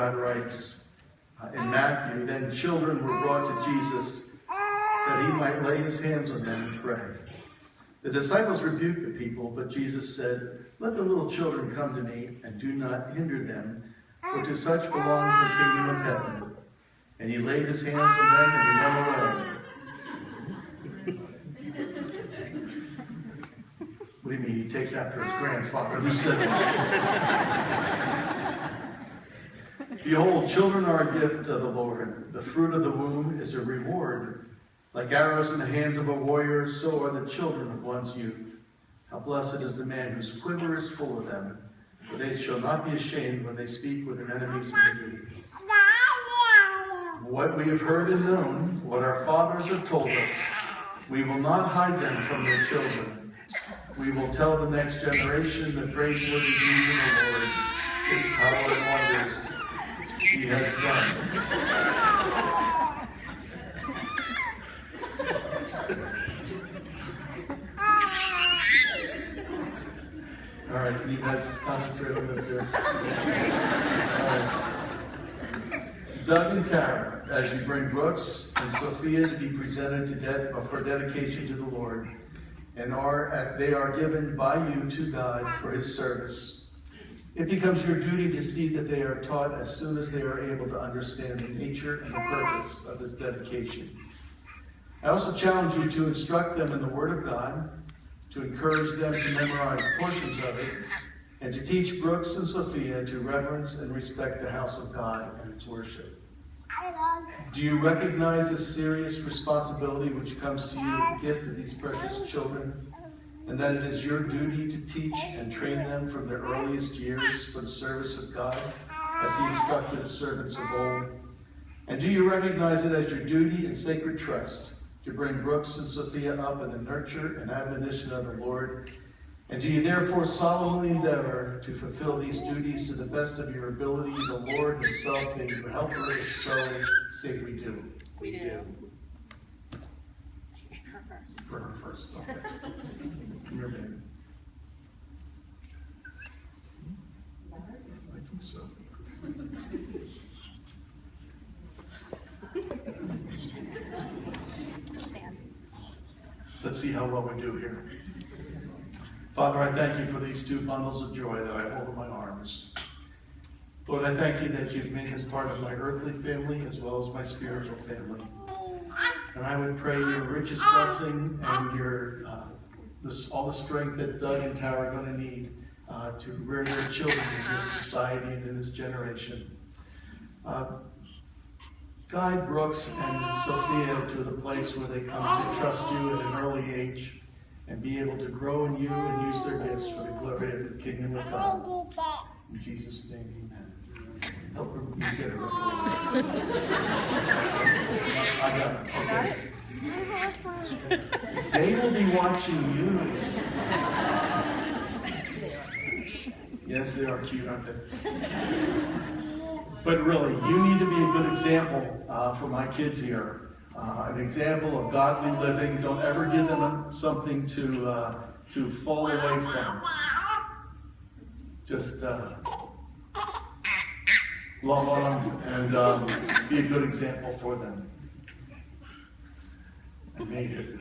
God writes in Matthew, then children were brought to Jesus that he might lay his hands on them and pray. The disciples rebuked the people, but Jesus said, let the little children come to me, and do not hinder them, for to such belongs the kingdom of heaven. And he laid his hands on them, and he went away. What do you mean? He takes after his grandfather. Who said that? Behold, children are a gift of the Lord. The fruit of the womb is a reward. Like arrows in the hands of a warrior, so are the children of one's youth. How blessed is the man whose quiver is full of them, for they shall not be ashamed when they speak with their enemies in the gate. What we have heard and known, what our fathers have told us, we will not hide them from their children. We will tell the next generation the praiseworthy deeds of the Lord, his power and wonders he has done. All right, can you guys concentrate on this here? Doug and Tara, as you bring Brooks and Sophia to be presented for dedication to the Lord, and they are given by you to God for his service. It becomes your duty to see that they are taught as soon as they are able to understand the nature and the purpose of this dedication. I also challenge you to instruct them in the Word of God, to encourage them to memorize portions of it, and to teach Brooks and Sophia to reverence and respect the house of God and its worship. Do you recognize the serious responsibility which comes to you with the gift of these precious children, and that it is your duty to teach and train them from their earliest years for the service of God, as he instructed his servants of old? And do you recognize it as your duty and sacred trust to bring Brooks and Sophia up in the nurture and admonition of the Lord? And do you therefore solemnly endeavor to fulfill these duties to the best of your ability, the Lord himself being your helper, if so, say we do. We do. Her first. For her first, okay. Come here, baby. I think so. Let's see how well we do here. Father, I thank you for these two bundles of joy that I hold in my arms. Lord, I thank you that you've made us part of my earthly family as well as my spiritual family. And I would pray your richest blessing and your all the strength that Doug and Tara are going to need to rear their children in this society and in this generation. Guide Brooks and Sophia to the place where they come to trust you at an early age and be able to grow in you and use their gifts for the glory of the kingdom of God. In Jesus' name, amen. Help her get it right. I got it. Okay. They will be watching you. Yes, they are cute, aren't they? But really, you need to be a good example for my kids here. An example of godly living. Don't ever give them something to fall away from. Just love on them and be a good example for them. I made it.